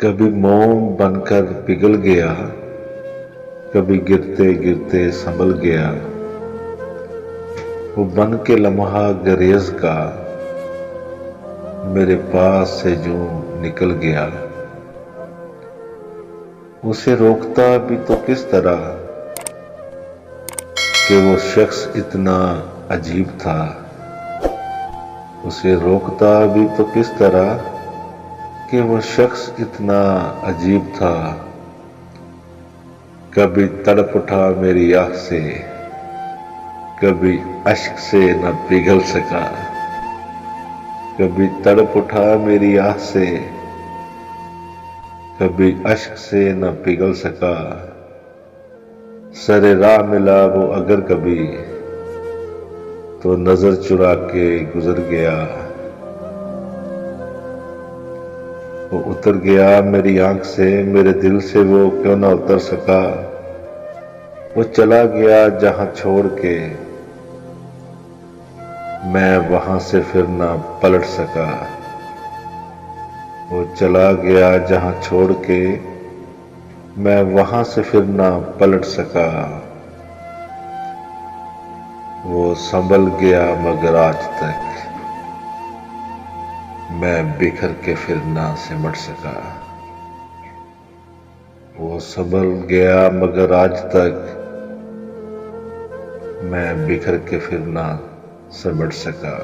कभी मोम बनकर पिघल गया, कभी गिरते गिरते संभल गया। वो बन के लम्हा गरेज का मेरे पास से जो निकल गया। उसे रोकता भी तो किस तरह कि वो शख्स इतना अजीब था। उसे रोकता भी तो किस तरह कि वो शख्स इतना अजीब था। कभी तड़प उठा मेरी आह से, कभी अश्क से न पिघल सका। कभी तड़प उठा मेरी आह से, कभी अश्क से न पिघल सका। सरे राह मिला वो अगर कभी, तो नजर चुरा के गुजर गया। वो उतर गया मेरी आंख से, मेरे दिल से वो क्यों ना उतर सका। वो चला गया जहां छोड़ के, मैं वहां से फिर ना पलट सका। वो चला गया जहां छोड़ के, मैं वहां से फिर ना पलट सका। वो संभल गया मगर आज तक मैं बिखर के फिर ना सिमट सका। वो संभल गया मगर आज तक मैं बिखर के फिर ना सिमट सका।